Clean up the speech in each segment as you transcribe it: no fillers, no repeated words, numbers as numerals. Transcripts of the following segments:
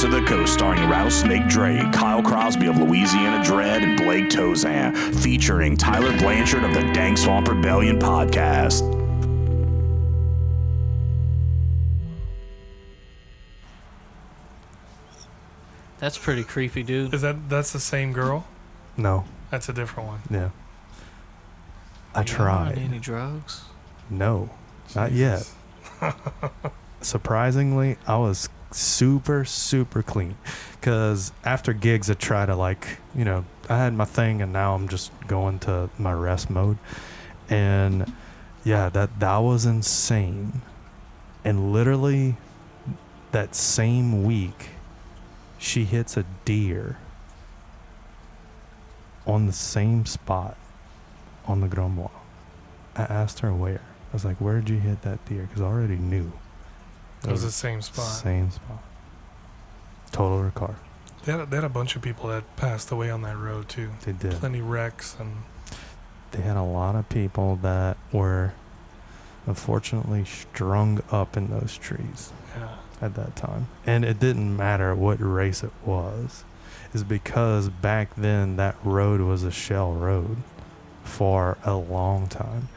Coast to the Coast, starring Rattlesnakedre, Kyle Crosby of Louisiana Dread, and Blake Tauzin, featuring Tyler Blanchard of the Dank Swamp Rebellion Podcast. That's pretty creepy, dude. That's the same girl? No. That's a different one. Yeah. I You tried. on any drugs? No, not yet. Surprisingly, I was super clean, because after gigs I try to, like, you know, I had my thing and now I'm just going to my rest mode. And yeah, that was insane. And literally that same week she hits a deer on the same spot on the Grand Bois. I asked her where. I was like, where did you hit that deer? Because I already knew. It was the same spot. Same spot. Total Ricard. They had a bunch of people that passed away on that road, too. They did. Plenty wrecks. And They had a lot of people that were unfortunately strung up in those trees at that time. And it didn't matter what race it was. It's because back then that road was a shell road for a long time.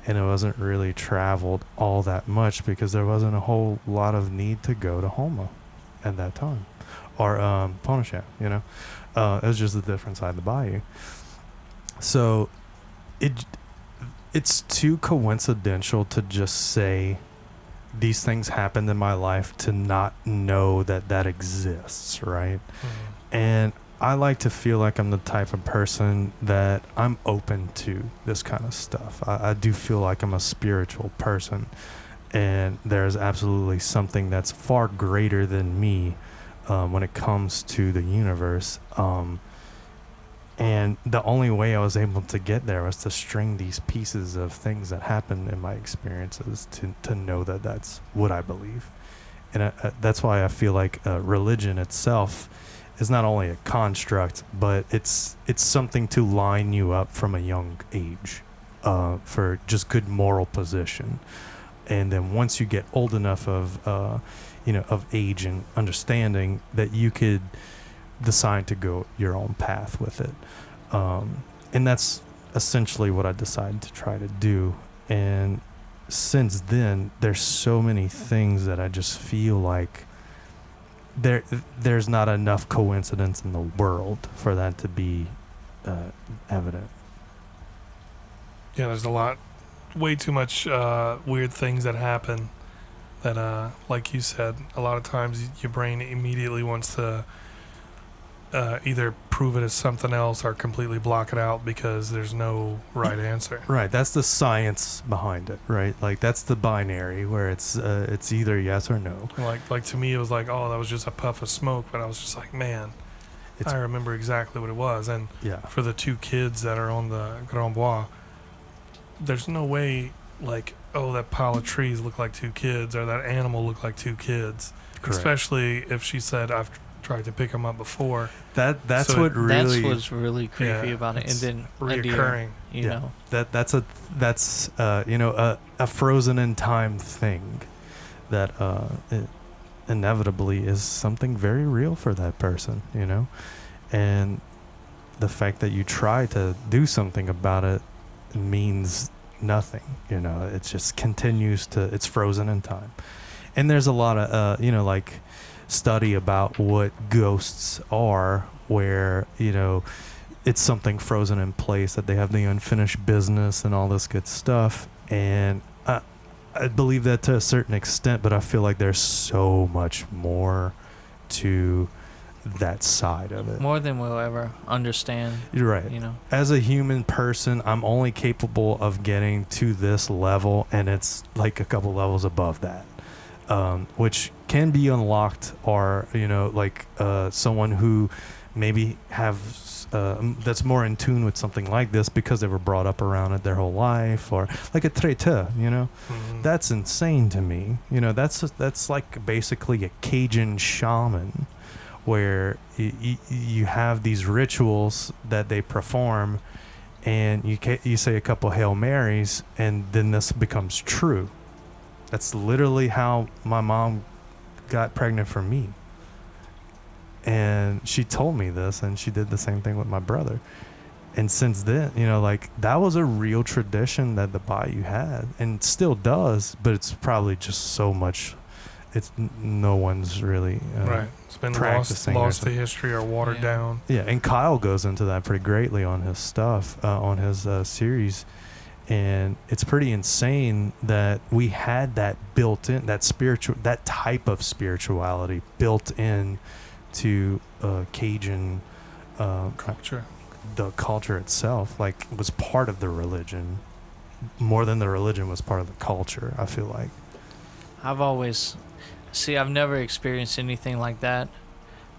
And it wasn't really traveled all that much because there wasn't a whole lot of need to go to Houma at that time. Or Pontiac, you know. It was just a different side of the bayou. So it's too coincidental to just say these things happened in my life to not know that exists, right? Mm-hmm. And I like to feel like I'm the type of person that I'm open to this kind of stuff. I do feel like I'm a spiritual person, and there's absolutely something that's far greater than me when it comes to the universe. And the only way I was able to get there was to string these pieces of things that happened in my experiences to know that that's what I believe. And that's why I feel like religion itself is not only a construct, but it's something to line you up from a young age for just good moral position. And then once you get old enough of age and understanding, that you could decide to go your own path with it. And that's essentially what I decided to try to do. And since then, there's so many things that I just feel like there's not enough coincidence in the world for that to be evident. yeah, there's way too much weird things that happen that, like you said, a lot of times your brain immediately wants to either prove it as something else or completely block it out because there's no right answer. Right, that's the science behind it, right? Like, that's the binary where it's either yes or no. Like to me, it was like, oh, that was just a puff of smoke, but I was just like, man, I remember exactly what it was. And for the two kids that are on the Grand Bois, there's no way, like, oh, that pile of trees look like two kids or that animal looked like two kids. Correct. Especially if she said, I've tried to pick them up before. That's so what really... That's what's really creepy about it. And then reoccurring. You know. That's a frozen in time thing that it inevitably is something very real for that person, you know? And the fact that you try to do something about it means nothing, you know? It just continues it's frozen in time. And there's a lot of, study about what ghosts are, where, you know, it's something frozen in place, that they have the unfinished business and all this good stuff. And I believe that to a certain extent, but I feel like there's so much more to that side of it. More than we'll ever understand. You're right. You know, as a human person, I'm only capable of getting to this level, and it's like a couple levels above that. Which can be unlocked, or, you know, like someone who maybe that's more in tune with something like this because they were brought up around it their whole life, or like a traiteur, you know. Mm-hmm. That's insane to me. You know, that's like basically a Cajun shaman, where you have these rituals that they perform, and you say a couple Hail Marys, and then this becomes true. That's literally how my mom got pregnant from me. And she told me this, and she did the same thing with my brother. And since then, like, that was a real tradition that the Bayou had, and still does, but it's probably just so much. No one's really right. It's been practicing lost to history or watered down. Yeah, and Kyle goes into that pretty greatly on his stuff, on his series, and it's pretty insane that we had that built in, that type of spirituality built in to Cajun culture. The culture itself, like, was part of the religion more than the religion was part of the culture. I feel like I've never experienced anything like that,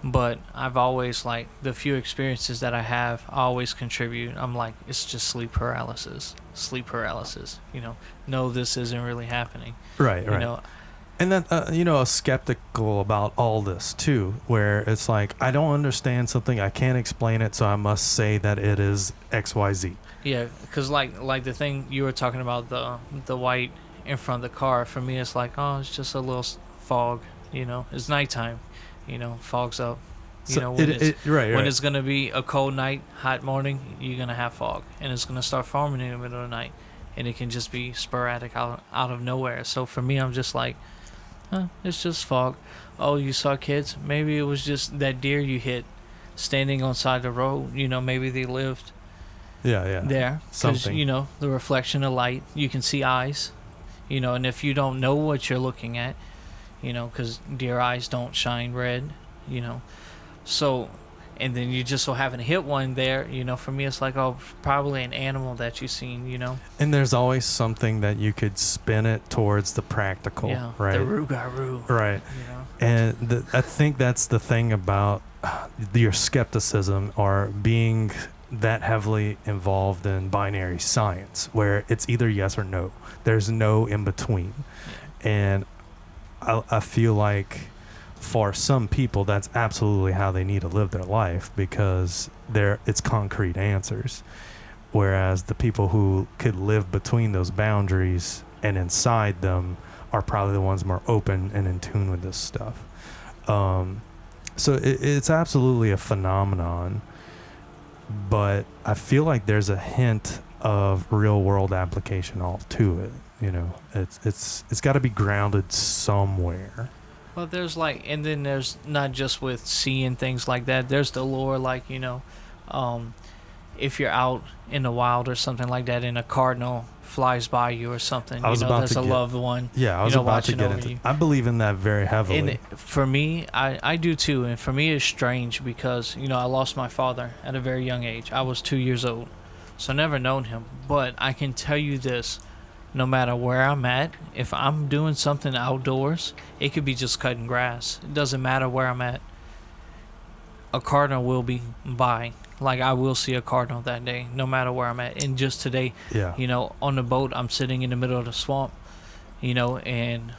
but I've always, like, the few experiences that I have, I always contribute. I'm like, it's just sleep paralysis. No, this isn't really happening. Right. And then, skeptical about all this too, where it's like, I don't understand something, I can't explain it, so I must say that it is XYZ. Yeah, because like the thing you were talking about, the white in front of the car, for me it's like, oh, it's just a little fog, it's nighttime, fog's up, when it's going to be a cold night, hot morning, you're going to have fog, and it's going to start forming in the middle of the night, and it can just be sporadic out of nowhere. So for me, I'm just like, it's just fog. Oh, you saw kids? Maybe it was just that deer you hit standing on side of the road, maybe they lived there, something, the reflection of light, you can see eyes, and if you don't know what you're looking at, because deer eyes don't shine red, so, and then you just so happen to hit one there, for me it's like, oh, probably an animal that you've seen, And there's always something that you could spin it towards the practical, right? The rougarou. Right. And I think that's the thing about your skepticism, or being that heavily involved in binary science, where it's either yes or no. There's no in between. Yeah. And I feel like for some people, that's absolutely how they need to live their life, because it's concrete answers. Whereas the people who could live between those boundaries and inside them are probably the ones more open and in tune with this stuff. So it's absolutely a phenomenon, but I feel like there's a hint of real world application all to it. It's got to be grounded somewhere. Well, there's and then there's not just with seeing things like that. There's the lore, if you're out in the wild or something like that, and a cardinal flies by you or something, that's a loved one. Yeah, I was about to get into you. I believe in that very heavily. And for me, I do too. And for me, it's strange because, I lost my father at a very young age. I was 2 years old, so never known him. But I can tell you this. No matter where I'm at, if I'm doing something outdoors, it could be just cutting grass. It doesn't matter where I'm at. A cardinal will be by. I will see a cardinal that day, no matter where I'm at. And just today, on the boat, I'm sitting in the middle of the swamp, and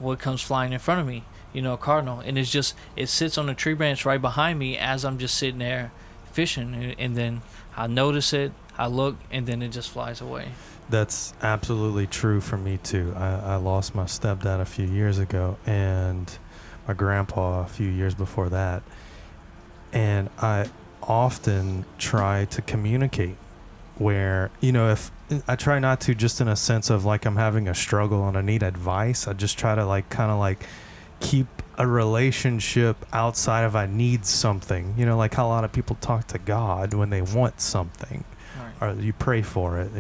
what comes flying in front of me? A cardinal. And it sits on a tree branch right behind me as I'm just sitting there fishing. And then I notice it, I look, and then it just flies away. That's absolutely true for me too. I lost my stepdad a few years ago, and my grandpa a few years before that. And I often try to communicate where, if I try not to just in a sense of like I'm having a struggle and I need advice, I just try to keep a relationship outside of I need something, like how a lot of people talk to God when they want something, right, or you pray for it,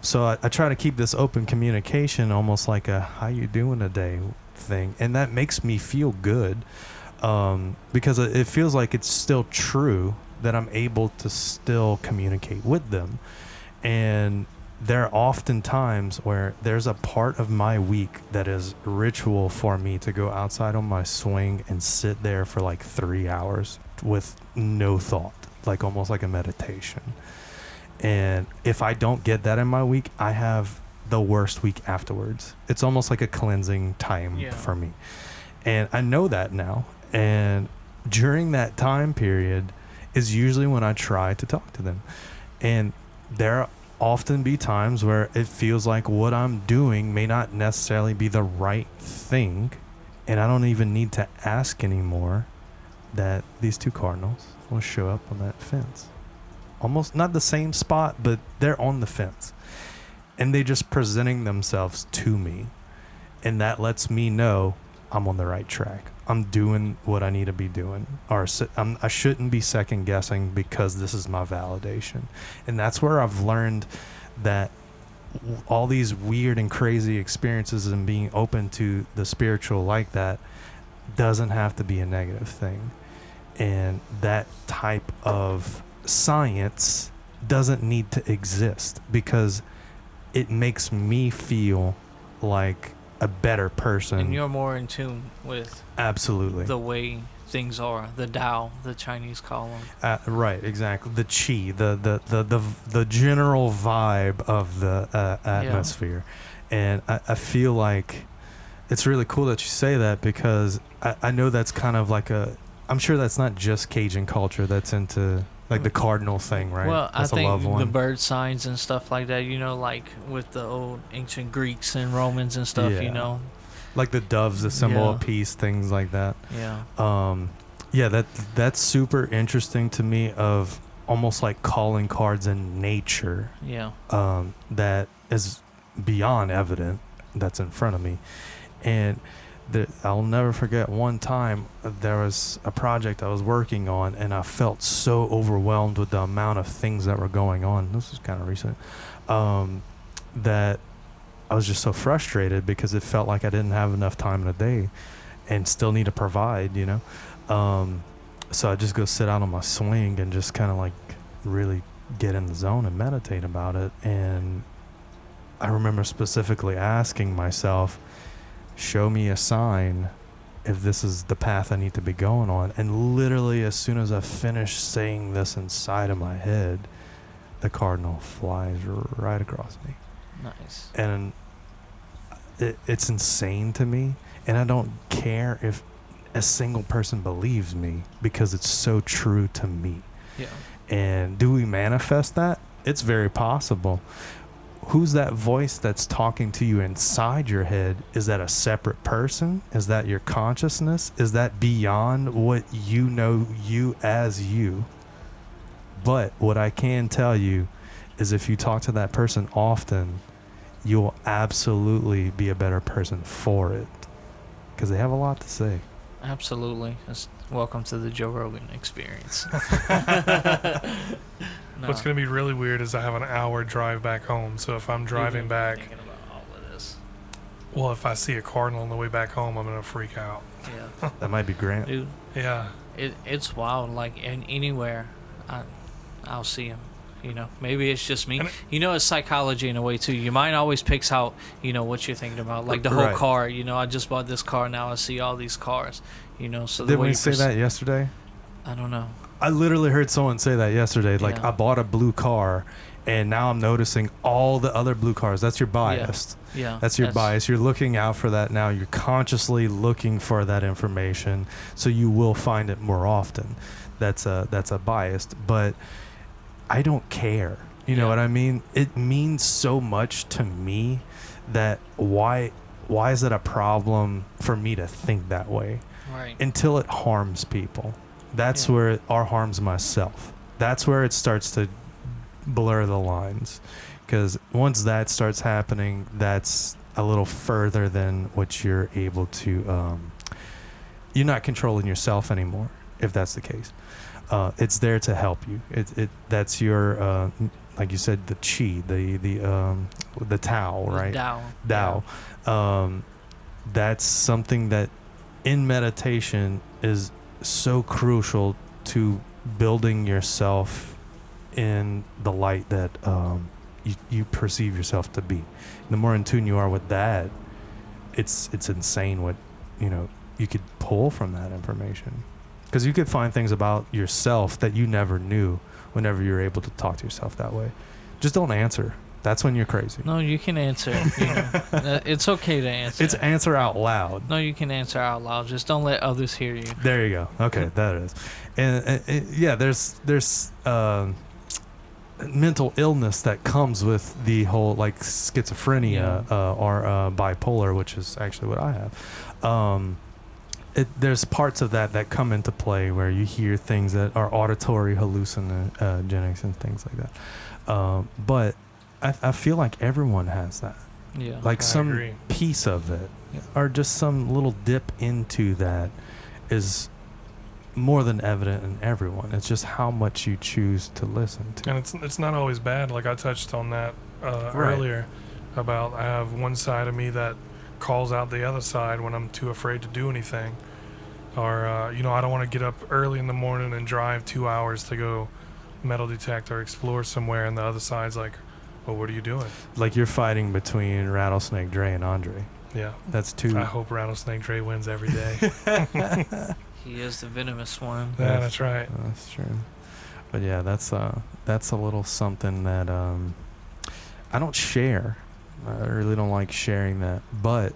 So I try to keep this open communication, almost like a "how you doing today" thing, and that makes me feel good, because it feels like it's still true that I'm able to still communicate with them. And there are often times where there's a part of my week that is ritual for me to go outside on my swing and sit there for 3 hours with no thought, almost like a meditation. And if I don't get that in my week, I have the worst week afterwards. It's almost like a cleansing time for me. And I know that now. And during that time period is usually when I try to talk to them. And there often be times where it feels like what I'm doing may not necessarily be the right thing. And I don't even need to ask anymore. that these two cardinals will show up on that fence. Almost not the same spot, but they're on the fence. And they just presenting themselves to me. And that lets me know I'm on the right track. I'm doing what I need to be doing. Or I shouldn't be second guessing because this is my validation. And that's where I've learned that all these weird and crazy experiences and being open to the spiritual like that doesn't have to be a negative thing. And that type of science doesn't need to exist because it makes me feel like a better person. And you're more in tune with absolutely the way things are, the Tao, the Chinese call them. Right, exactly. The Qi, the general vibe of the atmosphere. And I feel like it's really cool that you say that because I know that's kind of like I'm sure that's not just Cajun culture that's into like the cardinal thing, right? Well, that's I think the bird signs and stuff like that, like with the old ancient Greeks and Romans and stuff, Like the doves, the symbol of peace, things like that. Yeah. That's super interesting to me of almost like calling cards in nature. Yeah. That is beyond evident that's in front of me. And I'll never forget one time there was a project I was working on and I felt so overwhelmed with the amount of things that were going on. This was kind of recent. That I was just so frustrated because it felt like I didn't have enough time in a day and still need to provide, So I just go sit out on my swing and just kind of like really get in the zone and meditate about it. And I remember specifically asking myself, show me a sign if this is the path I need to be going on. And literally as soon as I finished saying this inside of my head, the cardinal flies right across me. Nice. And it's insane to me. And I don't care if a single person believes me because it's so true to me. Yeah. And do we manifest that? It's very possible. Who's that voice that's talking to you inside your head? Is that a separate person? Is that your consciousness? Is that beyond what you know you as you? But what I can tell you is if you talk to that person often, you'll absolutely be a better person for it because they have a lot to say. Absolutely. Welcome to the Joe Rogan experience. No. What's going to be really weird is I have an hour drive back home. So if I'm driving back, thinking about all of this. Well, if I see a cardinal on the way back home, I'm going to freak out. Yeah. That might be Grant. Dude. Yeah. It's wild. Like anywhere, I'll see him. Maybe it's just me. It's psychology in a way too. Your mind always picks out, what you're thinking about. Like the whole car. I just bought this car. Now I see all these cars. So did we say that yesterday? I don't know. I literally heard someone say that yesterday. Like, Yeah. I bought a blue car, and now I'm noticing all the other blue cars. That's your bias. Yeah. That's your bias. You're looking out for that now. You're consciously looking for that information, so you will find it more often. That's a bias. But I don't care. You know what I mean? It means so much to me that why is it a problem for me to think that way? Right. Until it harms people. That's where it harms myself. That's where it starts to blur the lines. Because once that starts happening, that's a little further than what you're able to... you're not controlling yourself anymore, if that's the case. It's there to help you. That's your... like you said, the Qi, the Tao, right? Tao. That's something that in meditation is so crucial to building yourself in the light that you perceive yourself to be. The more in tune you are with that, it's insane what you could pull from that information. Because you could find things about yourself that you never knew whenever you're able to talk to yourself that way. Just don't answer. That's when you're crazy. No, you can answer. It's okay to answer. It's answer out loud. No, you can answer out loud. Just don't let others hear you. There you go. Okay, that is. And yeah, there's mental illness that comes with the whole like schizophrenia or bipolar, which is actually what I have. there's parts of that come into play where you hear things that are auditory hallucinogenics and things like that. But I feel like everyone has that. Yeah. Like I some agree. piece of it, Yeah. or just some little dip into that is more than evident in everyone. It's just how much you choose to listen to. And it's not always bad. Like I touched on that earlier about I have one side of me that calls out the other side when I'm too afraid to do anything. Or, I don't want to get up early in the morning and drive 2 hours to go metal detect or explore somewhere. And the other side's like, well, what are you doing? Like you're fighting between Rattlesnakedre and Andre. Yeah. That's two. I hope Rattlesnakedre wins every day. He is the venomous one. Yeah, that's right. That's true. But yeah, that's a little something that I don't share. I really don't like sharing that, but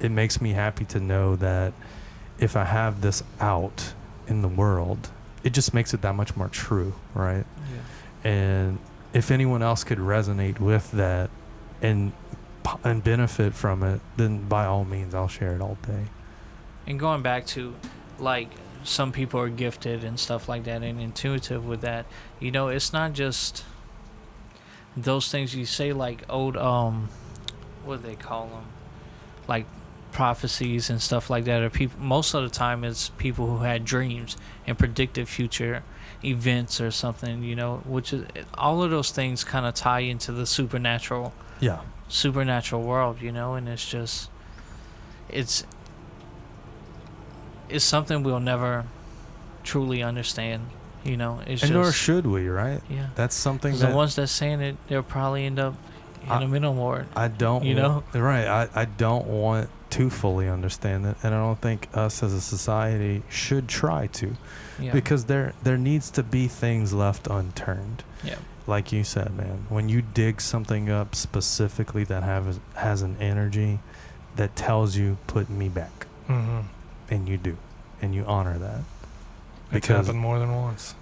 it makes me happy to know that if I have this out in the world, it just makes it that much more true, right? Yeah. And if anyone else could resonate with that and benefit from it, then by all means, I'll share it all day. And going back to, like, some people are gifted and stuff like that and intuitive with that. It's not just those things you say, like old, what do they call them? Like prophecies and stuff like that. Or people, most of the time it's people who had dreams and predicted future events or something, which is, all of those things kind of tie into the supernatural world, and it's just, it's something we'll never truly understand, it's and nor should we, right? Yeah. That's something the ones that saying it, they'll probably end up in a middle ward. I don't, right. I don't want to fully understand it, and I don't think us as a society should try to, because there needs to be things left unturned. Yeah. Like you said, man, when you dig something up specifically that has an energy that tells you, put me back. Mm-hmm. And you do, and you honor that. It's happened more than once.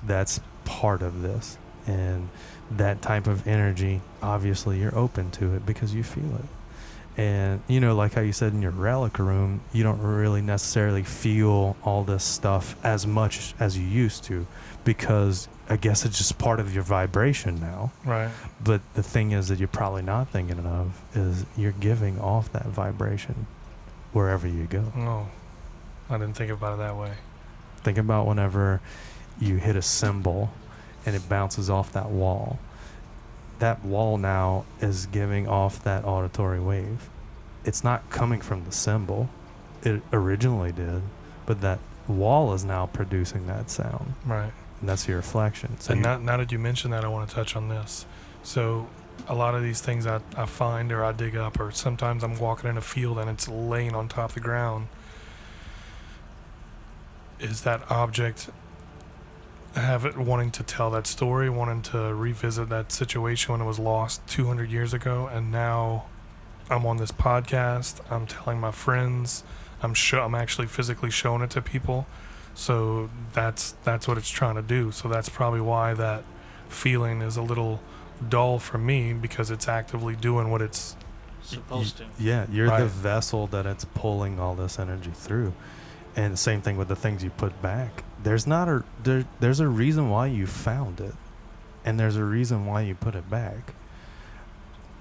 That's part of this, and that type of energy, obviously you're open to it because you feel it. And like how you said in your relic room, you don't really necessarily feel all this stuff as much as you used to, because I guess it's just part of your vibration now. Right. But the thing is that you're probably not thinking of is you're giving off that vibration wherever you go. No, I didn't think about it that way. Think about whenever you hit a cymbal and it bounces off that wall. That wall now is giving off that auditory wave. It's not coming from the cymbal. It originally did, but that wall is now producing that sound. Right. And that's your reflection. So and now that you mention that, I want to touch on this. So a lot of these things I find or I dig up, or sometimes I'm walking in a field and it's laying on top of the ground, is that object have it wanting to tell that story, wanting to revisit that situation when it was lost 200 years ago, and now I'm on this podcast, I'm telling my friends, I'm actually physically showing it to people. So that's what it's trying to do. So that's probably why that feeling is a little dull for me, because it's actively doing what it's supposed to. Yeah, you're right. The vessel that it's pulling all this energy through. And the same thing with the things you put back. There's a reason why you found it, and there's a reason why you put it back.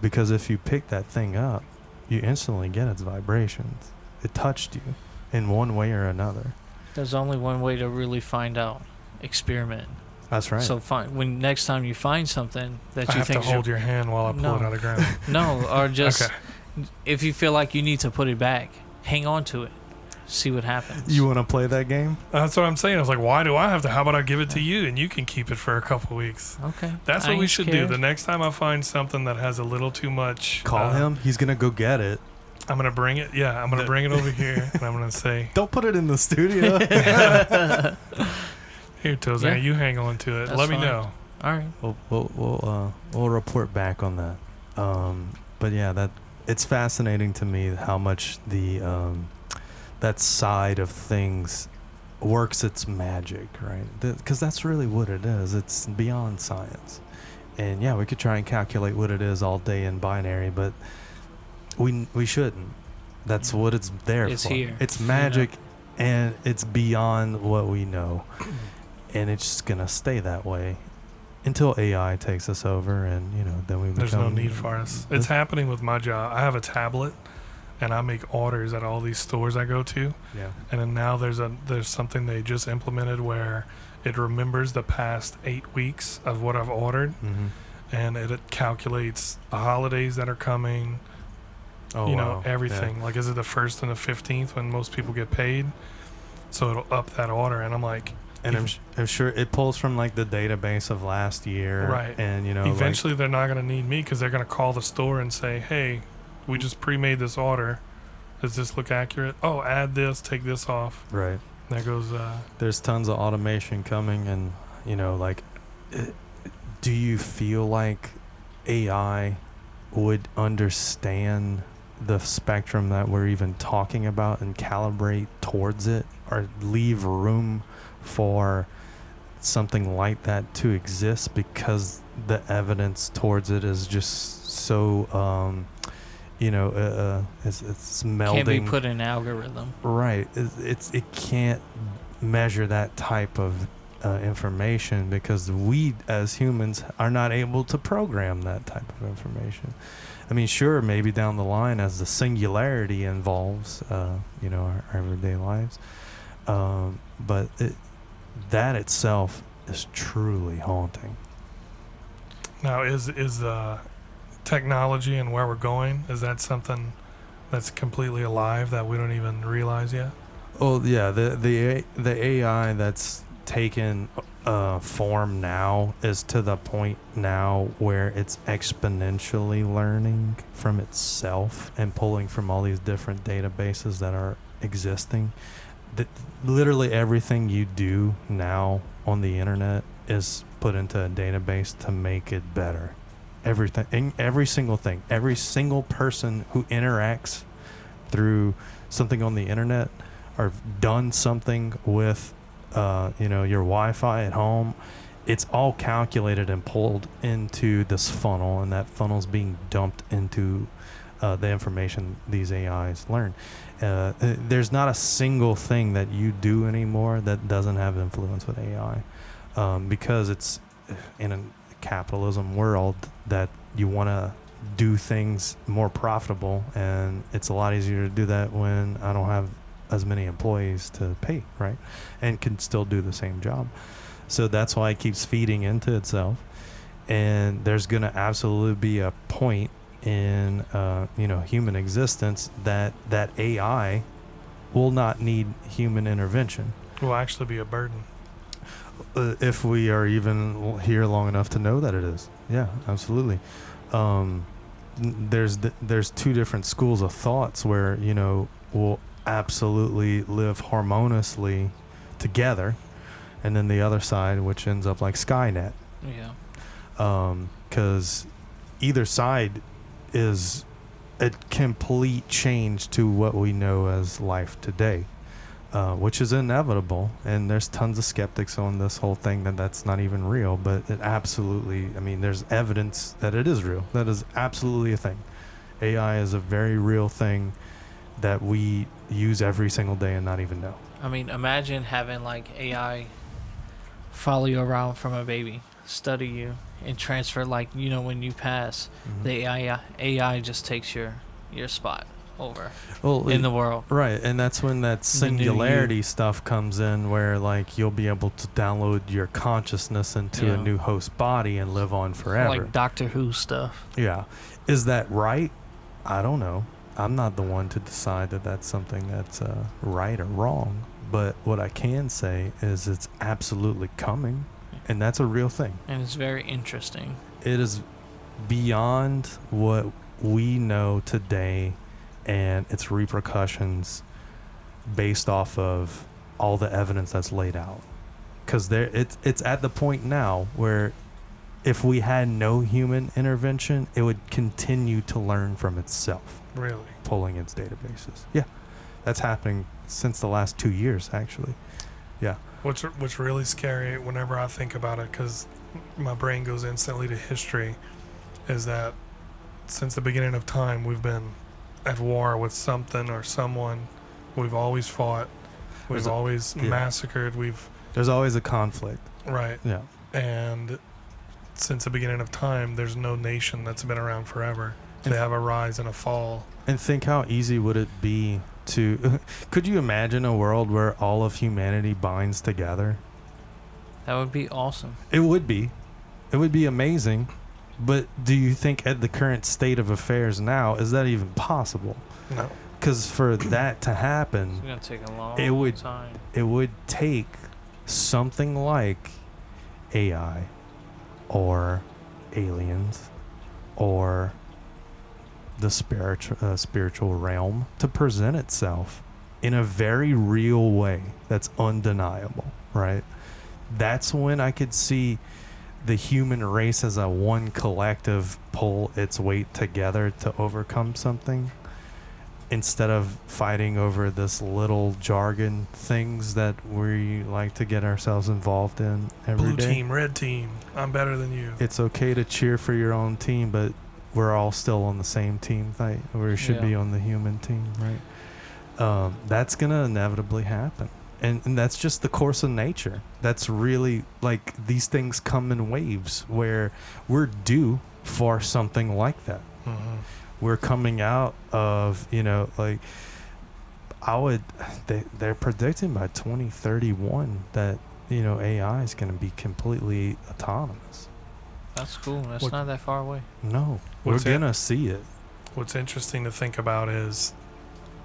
Because if you pick that thing up, you instantly get its vibrations. It touched you in one way or another. There's only one way to really find out. Experiment. That's right. So when next time you find something that you I have think to hold your hand while I pull it out of the ground. No, or just okay. If you feel like you need to put it back, hang on to it. See what happens. You want to play that game? That's what I'm saying. I was like, why do I have to? How about I give it to you and you can keep it for a couple weeks? Okay. That's what we should do. The next time I find something that has a little too much, call him. He's gonna go get it. I'm gonna bring it. Yeah, I'm gonna bring it over here, and I'm gonna say, "Don't put it in the studio." Here, Tauzin, you hang on to it. That's Let me fine. know. All right. We'll report back on that. But yeah, it's fascinating to me how much that side of things works its magic, right? Because that's really what it is. It's beyond science. And yeah, we could try and calculate what it is all day in binary, but we shouldn't. That's what it's there It's for. here. It's magic And it's beyond what we know. And it's just going to stay that way until AI takes us over, and, you know, then we become... There's no need for us. It's happening with my job. I have a tablet, and I make orders at all these stores I go to. Yeah. And then now there's something they just implemented where it remembers the past 8 weeks of what I've ordered, and it calculates the holidays that are coming, you know, everything. Yeah. Like, is it the 1st and the 15th when most people get paid? So it'll up that order, and I'm like... And I'm sure it pulls from, like, the database of last year. Right. And, you know... Eventually, they're not going to need me because they're going to call the store and say, hey, we just pre-made this order. Does this look accurate? Oh, add this, take this off. Right. There goes... There's tons of automation coming, and, you know, like... do you feel like AI would understand the spectrum that we're even talking about and calibrate towards it, or leave room for something like that to exist, because the evidence towards it is just so you know, it's melding. Can't be put in an algorithm. Right. It can't measure that type of information, because we as humans are not able to program that type of information. I mean, sure, maybe down the line as the singularity involves, you know, our everyday lives, but that itself is truly haunting. Now, is technology and where we're going, is that something that's completely alive that we don't even realize yet? Oh yeah, the AI that's taken form now is to the point now where it's exponentially learning from itself and pulling from all these different databases that are existing. Literally everything you do now on the internet is put into a database to make it better. Everything, every single thing, every single person who interacts through something on the internet or done something with you know, your Wi-Fi at home, it's all calculated and pulled into this funnel, and that funnel's being dumped into the information these AIs learn. There's not a single thing that you do anymore that doesn't have influence with AI, because it's in a capitalism world that you want to do things more profitable, and it's a lot easier to do that when I don't have as many employees to pay, right? And can still do the same job. So that's why it keeps feeding into itself. And there's going to absolutely be a point in, you know, human existence that AI will not need human intervention. Will actually be a burden. If we are even here long enough to know that it is. Yeah, absolutely. There's two different schools of thoughts where, you know, we'll absolutely live harmoniously together, and then the other side, which ends up like Skynet. Yeah. Because either side is a complete change to what we know as life today, which is inevitable. And there's tons of skeptics on this whole thing that's not even real, but it absolutely, I mean, there's evidence that it is real. That is absolutely a thing. AI is a very real thing that we use every single day and not even know. I mean, imagine having like AI follow you around from a baby, study you, and transfer, like, you know, when you pass, the AI just takes your spot over in the world. Right, and that's when that singularity stuff comes in, where like you'll be able to download your consciousness into a new host body and live on forever. Like Doctor Who stuff. Yeah. Is that right? I don't know. I'm not the one to decide that that's something that's right or wrong. But what I can say is it's absolutely coming, and that's a real thing. And it's very interesting. It is beyond what we know today and its repercussions based off of all the evidence that's laid out. Because it's at the point now where if we had no human intervention, it would continue to learn from itself. Really? Pulling its databases. Yeah. That's happening since the last 2 years, actually. Yeah. What's really scary whenever I think about it, because my brain goes instantly to history, is that since the beginning of time, we've been at war with something or someone. We've always fought. We've always massacred. There's always a conflict. Right. Yeah. And since the beginning of time, there's no nation that's been around forever. They have a rise and a fall. And think how easy would it be to... Could you imagine a world where all of humanity binds together? That would be awesome. It would be. It would be amazing. But do you think at the current state of affairs now, is that even possible? No. Because for that to happen... It's going to take a long time. It would take something like AI or aliens or the spiritual realm to present itself in a very real way that's undeniable, right? That's when I could see the human race as a one collective pull its weight together to overcome something, instead of fighting over this little jargon things that we like to get ourselves involved in every day. Blue team, red team, I'm better than you. It's okay to cheer for your own team, but we're all still on the same team. We should be on the human team, right? That's going to inevitably happen. And that's just the course of nature. That's really, like, these things come in waves where we're due for something like that. Mm-hmm. We're coming out of, they're predicting by 2031 that, AI is going to be completely autonomous. That's cool. That's not that far away. No, we're going to see it. What's interesting to think about is,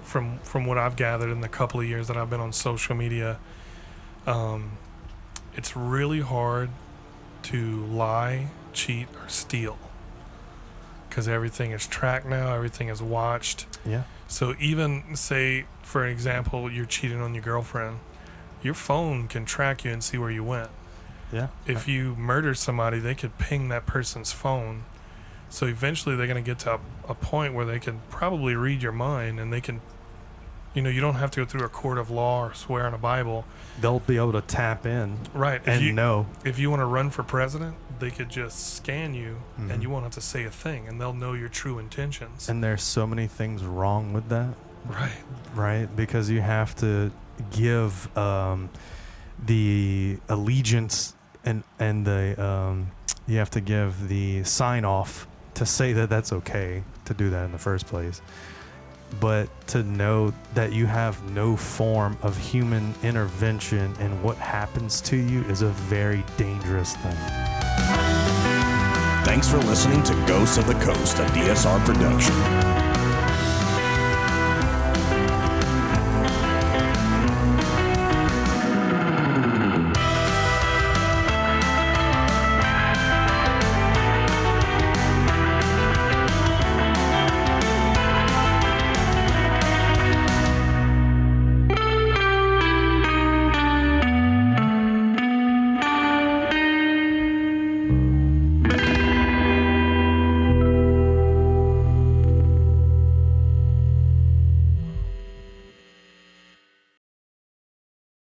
from what I've gathered in the couple of years that I've been on social media, it's really hard to lie, cheat, or steal. Because everything is tracked now, everything is watched. Yeah. So even, say, for an example, you're cheating on your girlfriend, your phone can track you and see where you went. Yeah. If you murder somebody, they could ping that person's phone. So eventually they're going to get to a point where they can probably read your mind, and they can, you don't have to go through a court of law or swear on a Bible. They'll be able to tap in. Right. If you want to run for president, they could just scan you, and you won't have to say a thing, and they'll know your true intentions. And there's so many things wrong with that. Right. Right? Because you have to give the allegiance and the you have to give the sign off to say that that's okay to do that in the first place. But to know that you have no form of human intervention in what happens to you is a very dangerous thing. Thanks for listening to Ghosts of the Coast, a DSR production.